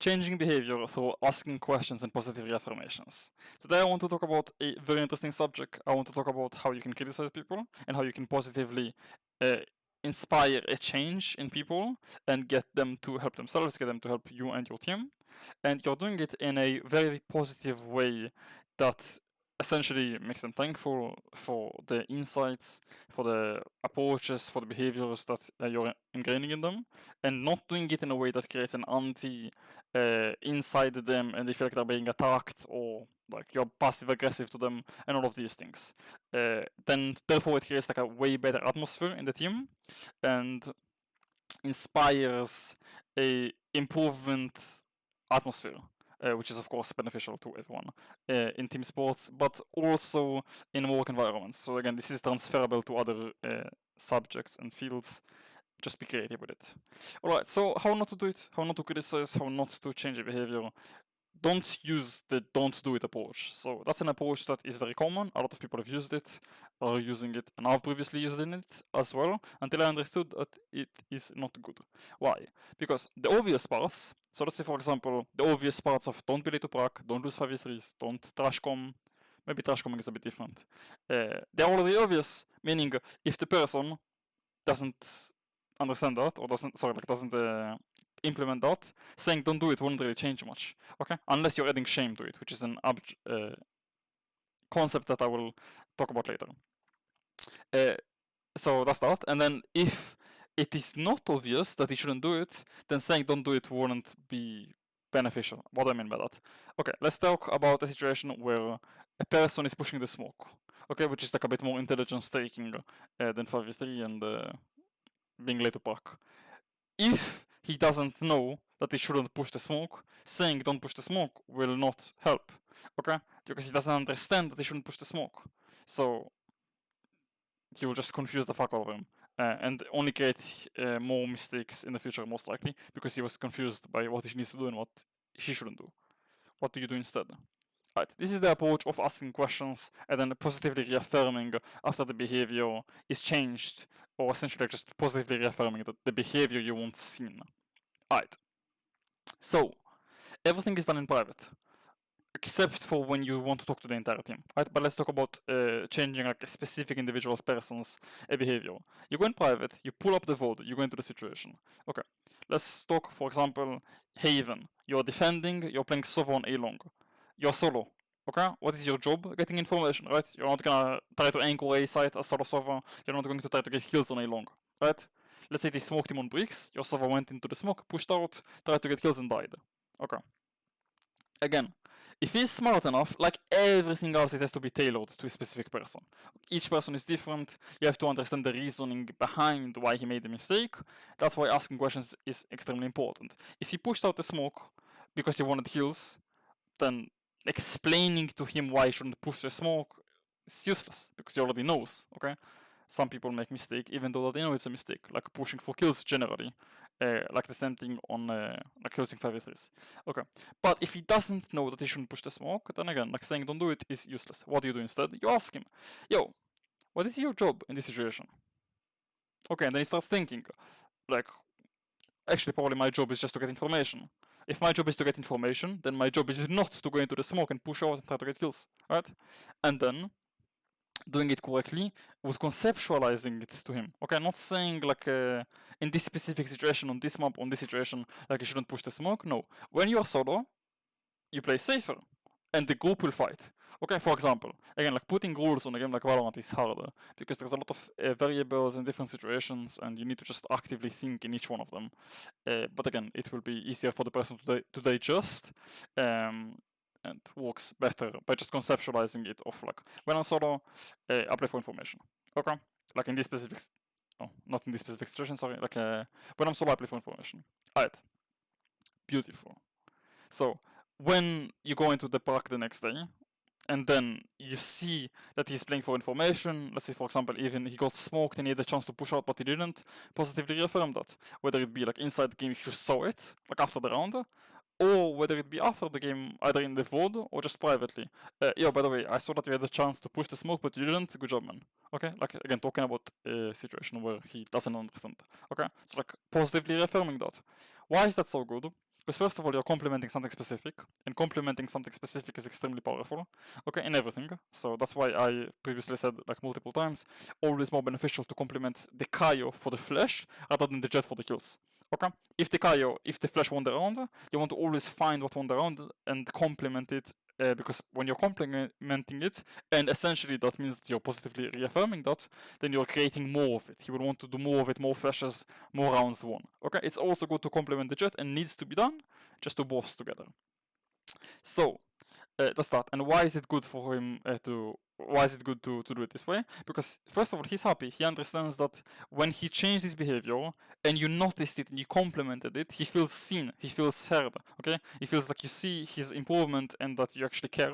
changing behavior through asking questions and positive reaffirmations. Today I want to talk about a very interesting subject. I want to talk about how you can criticize people and how you can positively inspire a change in people and get them to help themselves, get them to help you and your team. And you're doing it in a very positive way that essentially makes them thankful for the insights, for the approaches, for the behaviors that you're ingraining in them, and not doing it in a way that creates an anti inside them and they feel like they're being attacked or like you're passive aggressive to them and all of these things. Then therefore it creates like a way better atmosphere in the team and inspires a improvement atmosphere. Which is of course beneficial to everyone in team sports, but also in work environments. So again, this is transferable to other subjects and fields. Just be creative with it. Alright, so how not to do it, how not to criticize, how not to change your behavior. Don't use the don't do it approach. So that's an approach that is very common. A lot of people have used it, are using it, and I've previously used it as well, until I understood that it is not good. Why? Because the obvious parts, so let's say for example, the obvious parts of don't be late to prac, don't lose 5v3s, don't trash com, maybe trash coming is a bit different. They're already obvious, meaning if the person doesn't understand that, or doesn't implement that, saying don't do it won't really change much, okay? Unless you're adding shame to it, which is an concept that I will talk about later. So that's that, and then if it is not obvious that you shouldn't do it, then saying don't do it wouldn't be beneficial. What do I mean by that? Okay, let's talk about a situation where a person is pushing the smoke, okay, which is like a bit more intelligence taking than 5v3 and being late to park. If he doesn't know that he shouldn't push the smoke, saying don't push the smoke will not help, okay? Because he doesn't understand that he shouldn't push the smoke. So he will just confuse the fuck out of him and only create more mistakes in the future, most likely, because he was confused by what he needs to do and what he shouldn't do. What do you do instead? Right, this is the approach of asking questions and then positively reaffirming after the behavior is changed, or essentially just positively reaffirming the behavior you want seen. Alright, so everything is done in private, except for when you want to talk to the entire team. Right, but let's talk about changing like a specific individual person's behavior. You go in private, you pull up the VOD, you go into the situation. Okay, let's talk, for example, Haven. You're defending, you're playing Sova on A long. You're solo, okay? What is your job? Getting information, right? You're not gonna try to anchor A site as solo Sova. You're not going to try to get kills on A long, right? Let's say they smoked him on bricks. Your Sova went into the smoke, pushed out, tried to get kills and died. Okay. Again, if he's smart enough, like everything else, it has to be tailored to a specific person. Each person is different. You have to understand the reasoning behind why he made the mistake. That's why asking questions is extremely important. If he pushed out the smoke because he wanted kills, then explaining to him why he shouldn't push the smoke is useless, because he already knows, okay? Some people make mistake even though they know it's a mistake, like pushing for kills generally, like the same thing on like closing 5v3s. Okay, but if he doesn't know that he shouldn't push the smoke, then again, like saying don't do it is useless. What do you do instead? You ask him, yo, what is your job in this situation? Okay, and then he starts thinking, like, actually probably my job is just to get information. If my job is to get information, then my job is not to go into the smoke and push out and try to get kills, right? And then doing it correctly with conceptualizing it to him. Okay, not saying like in this specific situation, on this map, on this situation, like you shouldn't push the smoke. No, when you are solo, you play safer, and the group will fight. Okay, for example, again, like putting rules on a game like Valorant is harder because there's a lot of variables in different situations, and you need to just actively think in each one of them. But again, it will be easier for the person to digest, and works better by just conceptualizing it of like when I'm solo, I play for information. Okay, like in this specific, oh, not in this specific situation. Sorry, like when I'm solo, I play for information. Alright, beautiful. So when you go into the park the next day, and then you see that he's playing for information, let's say for example even he got smoked and he had a chance to push out but he didn't, positively reaffirm that. Whether it be like inside the game if you saw it, like after the round, or whether it be after the game, either in the VOD or just privately. Yo, by the way, I saw that you had a chance to push the smoke but you didn't, good job man. Okay, like again talking about a situation where he doesn't understand. Okay, so like positively reaffirming that. Why is that so good? Because first of all, you're complementing something specific, and complementing something specific is extremely powerful, okay, in everything. So that's why I previously said, like multiple times, always more beneficial to complement the Kaio for the flesh rather than the jet for the kills. Okay? If the flesh wander around, you want to always find what wander around and complement it, because when you're complementing it, and essentially that means that you're positively reaffirming that, then you're creating more of it. You will want to do more of it, more flashes, more rounds won. Okay, it's also good to complement the jet and needs to be done just to both together. So that's that. And why is it good for him why is it good to do it this way? Because first of all, he's happy. He understands that when he changed his behavior and you noticed it and you complimented it, he feels seen, he feels heard. Okay, he feels like you see his improvement and that you actually care.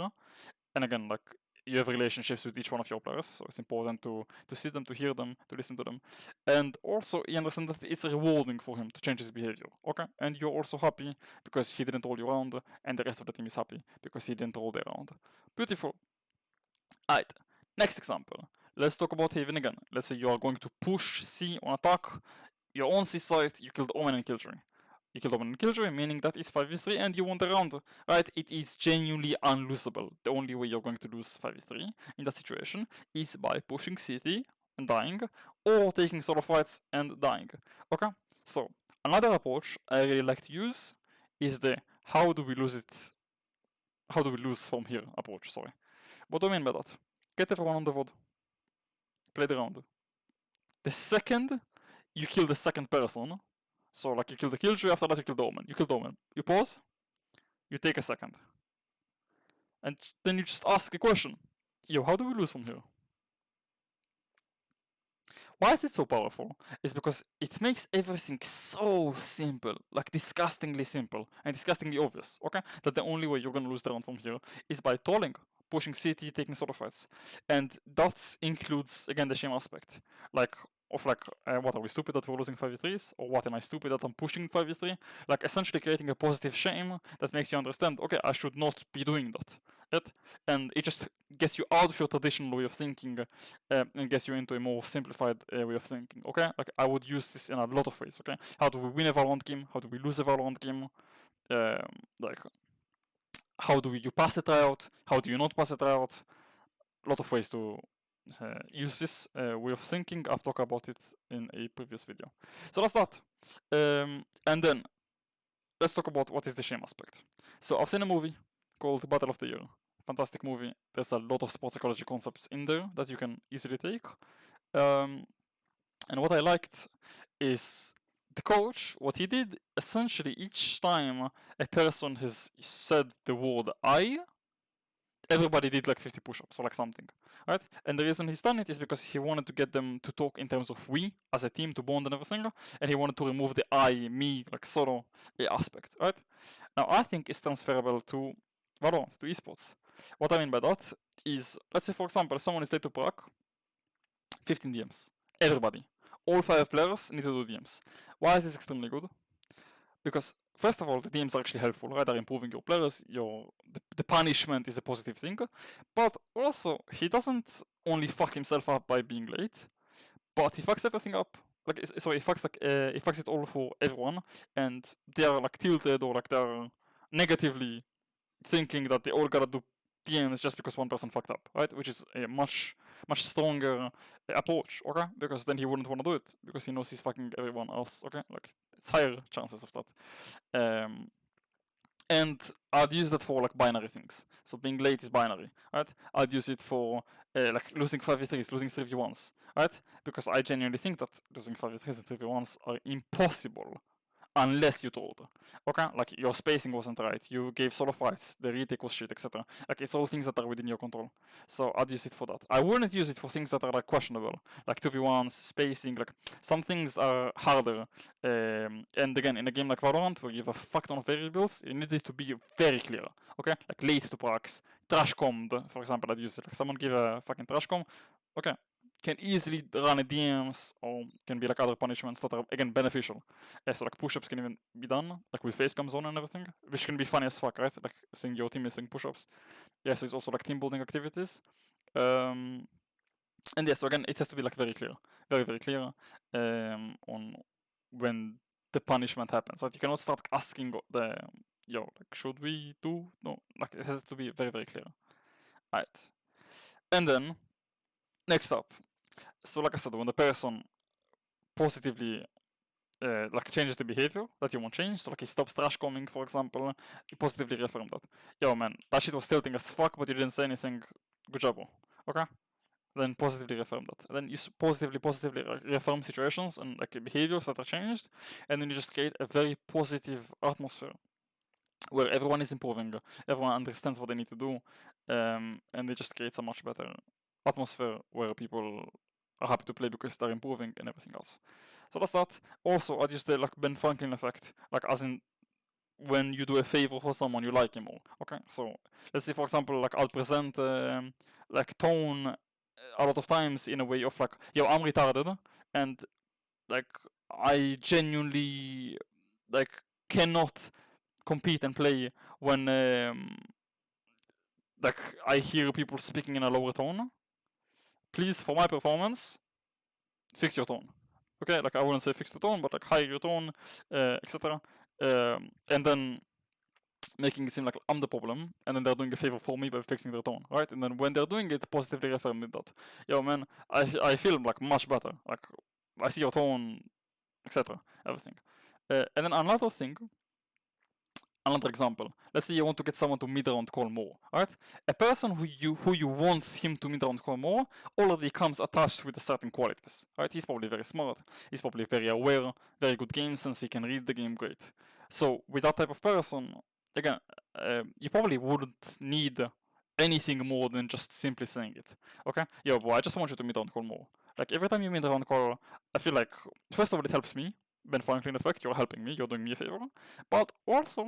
And again, like, you have relationships with each one of your players, so it's important to see them, to hear them, to listen to them. And also he understands that it's rewarding for him to change his behavior. Okay, and you're also happy because he didn't roll you around, and the rest of the team is happy because he didn't roll their round. Beautiful. Alright, next example. Let's talk about Haven again. Let's say you are going to push C on attack, your own C side, you killed Omen and Killjoy. You killed Omen and Killjoy, meaning that it's 5v3 and you won the round, right? It is genuinely unlosable. The only way you're going to lose 5v3 in that situation is by pushing CT and dying, or taking solo fights and dying. Okay? So, another approach I really like to use is the how do we lose from here approach, sorry. What do I mean by that? Get everyone on the VOD. Play the round. The second you kill the second person, so like you kill the Killjoy, after that you kill the Omen. You kill the Omen. You pause, you take a second. And then you just ask a question. Yo, how do we lose from here? Why is it so powerful? It's because it makes everything so simple, like disgustingly simple and disgustingly obvious, okay? That the only way you're gonna lose the round from here is by trolling, pushing CT, taking solo fights. And that includes, again, the shame aspect. Like, what are we stupid that we're losing 5v3s? Or what am I stupid that I'm pushing 5v3? Like, essentially creating a positive shame that makes you understand, okay, I should not be doing that. Right? And it just gets you out of your traditional way of thinking, and gets you into a more simplified way of thinking. Okay, like I would use this in a lot of ways. Okay, how do we win a Valorant game? How do we lose a Valorant game? Like, how do you pass a tryout? How do you not pass a tryout? A lot of ways to use this way of thinking. I've talked about it in a previous video. So that's that. And then let's talk about what is the shame aspect. So I've seen a movie called Battle of the Year. Fantastic movie. There's a lot of sports psychology concepts in there that you can easily take. And what I liked is the coach, what he did, essentially each time a person has said the word I, everybody did like 50 push-ups or like something, right? And the reason he's done it is because he wanted to get them to talk in terms of we as a team, to bond and everything, and he wanted to remove the I, me, like solo aspect, right? Now I think it's transferable to Valorant, to esports. What I mean by that is, let's say for example, someone is late to Prague, 15 DMs. Everybody. All 5 players need to do DMs. Why is this extremely good? Because first of all, the DMs are actually helpful, right? They're improving your players, the punishment is a positive thing. But also, he doesn't only fuck himself up by being late, but he fucks everything up. Like, so he fucks it all for everyone, and they are like tilted or like they're negatively thinking that they all gotta do DMs just because one person fucked up, right? Which is a much stronger approach, okay? Because then he wouldn't want to do it because he knows he's fucking everyone else, okay? Like, it's higher chances of that. And I'd use that for like binary things. So being late is binary, right? I'd use it for like losing 5v3s, losing 3v1s, right? Because I genuinely think that losing 5v3s and 3v1s are impossible unless you told. Okay? Like your spacing wasn't right, you gave solo fights, the retake was shit, etc. Like it's all things that are within your control. So I'd use it for that. I wouldn't use it for things that are like questionable, like 2v1s, spacing, like some things are harder. And again, in a game like Valorant, where you have a fuck ton of variables, you need it to be very clear. Okay? Like late to procs, trash commed, for example, I'd use it. Like someone give a fucking trash com, okay, can easily run a DMs or can be like other punishments that are again beneficial. So like push-ups can even be done like with face cams on and everything, which can be funny as fuck, right? Like seeing your team is doing push-ups. So it's also like team building activities. And so again, it has to be like very clear, very clear on when the punishment happens. Like you cannot start asking the like should we do no, like it has to be very very clear. Right. And then next up, so like I said, when the person positively like changes the behavior that you want change, so like he stops trash coming, for example, you positively reaffirm that. Yo man, that shit was tilting as fuck, but you didn't say anything. Good job, bro. Okay? Then positively reaffirm that. And then you positively reaffirm situations and like behaviors that are changed, and then you just create a very positive atmosphere where everyone is improving, everyone understands what they need to do, and it just creates a much better atmosphere where people are happy to play because they're improving and everything else. So that's that. Also, I use the like Ben Franklin effect, like as in when you do a favor for someone, you like him more. Okay, so let's say for example, like I'll present like tone a lot of times in a way of like, yo, I'm retarded, and like I genuinely like cannot compete and play when like I hear people speaking in a lower tone. Please, for my performance, fix your tone. Okay, like I wouldn't say fix the tone, but like higher your tone, etc. And then making it seem like I'm the problem, and then they're doing a favor for me by fixing their tone, right? And then when they're doing it, positively reaffirm that, yo man, I feel like much better. Like I see your tone, etc. Everything. And then another example. Let's say you want to get someone to mid-round call more, right? A person who you want him to mid-round call more already comes attached with certain qualities, right? He's probably very smart, he's probably very aware, very good game sense, he can read the game great. So with that type of person, again, you probably wouldn't need anything more than just simply saying it. Okay? Yo, boy, I just want you to mid-round call more. Like every time you mid-round call, I feel like first of all it helps me. Ben Franklin effect, you're helping me, you're doing me a favor. But also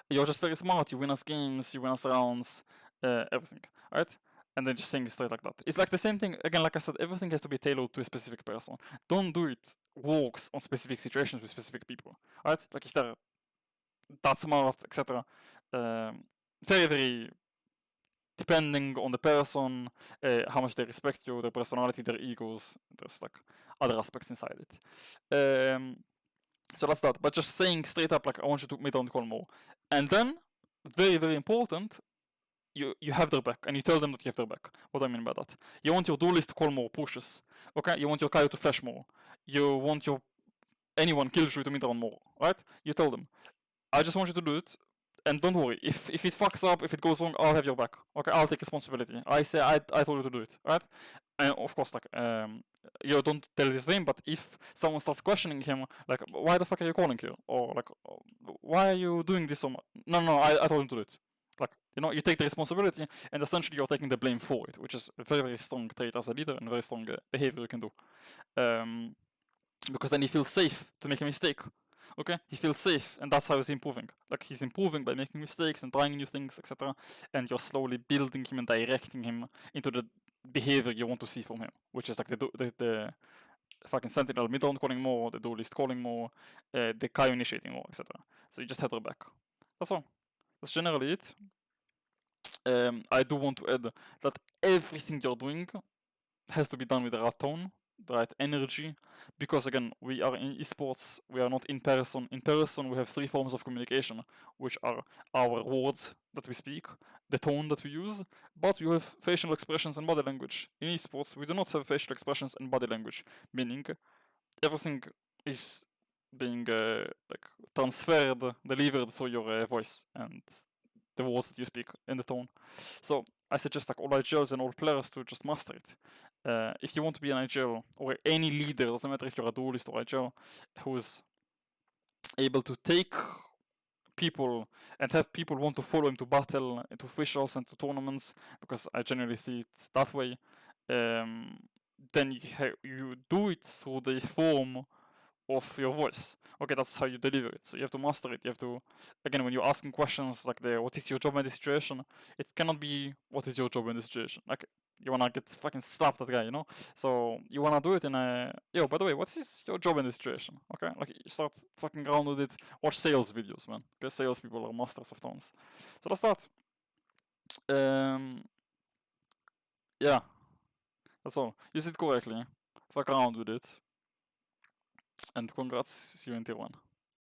you're just very smart. You win us games, you win us rounds, everything, right? And then just saying it straight like that. It's like the same thing again. Like I said, everything has to be tailored to a specific person. Don't do it works on specific situations with specific people, right? Like if they're that smart, etc. Very very depending on the person, how much they respect you, their personality, their egos. There's like other aspects inside it. So that's that. But just saying straight up, like, I want you to meet on call more. And then, very, very important, you have their back and you tell them that you have their back. What do I mean by that? You want your duelist to call more pushes. Okay? You want your Kaio to flash more. You want your anyone kills you to meet on more. Right? You tell them. I just want you to do it. And don't worry, if it fucks up, if it goes wrong, I'll have your back. Okay, I'll take responsibility. I say I told you to do it, right? And of course, like you don't tell this to him, but if someone starts questioning him, like why the fuck are you calling here, or like why are you doing this so much? No, I told him to do it. Like you take the responsibility, and essentially you're taking the blame for it, which is a very very strong trait as a leader and very strong behavior you can do. Because then he feels safe to make a mistake. Okay, he feels safe, and that's how he's improving. Like he's improving by making mistakes and trying new things, etc. And you're slowly building him and directing him into the behavior you want to see from him, which is like the fucking sentinel mid-round calling more, the duelist calling more, the Kai initiating more, etc. So you just head her back. That's all. That's generally it. I do want to add that everything you're doing has to be done with the right tone, the right energy, because again, we are in esports, we are not in person. In person, we have three forms of communication, which are our words that we speak, the tone that we use, but we have facial expressions and body language. In esports, we do not have facial expressions and body language, meaning everything is being like transferred, delivered through your voice and the words that you speak and the tone. So I suggest like all IGLs and all players to just master it. If you want to be an IGL or any leader, doesn't matter if you're a duelist or IGL, who is able to take people and have people want to follow him to battle, to officials and to tournaments, because I generally see it that way, then you do it through the form of your voice. Okay, that's how you deliver it. So you have to master it. You have to, again, when you're asking questions like what is your job in this situation, it cannot be what is your job in this situation. Like you wanna get fucking slapped that guy, So you wanna do it in a by the way, what is your job in this situation? Okay, like you start fucking around with it. Watch sales videos, man. Because sales people are masters of tones. So that's that. Yeah, that's all. Use it correctly. Fuck around with it. and congrats, see you in tier 1.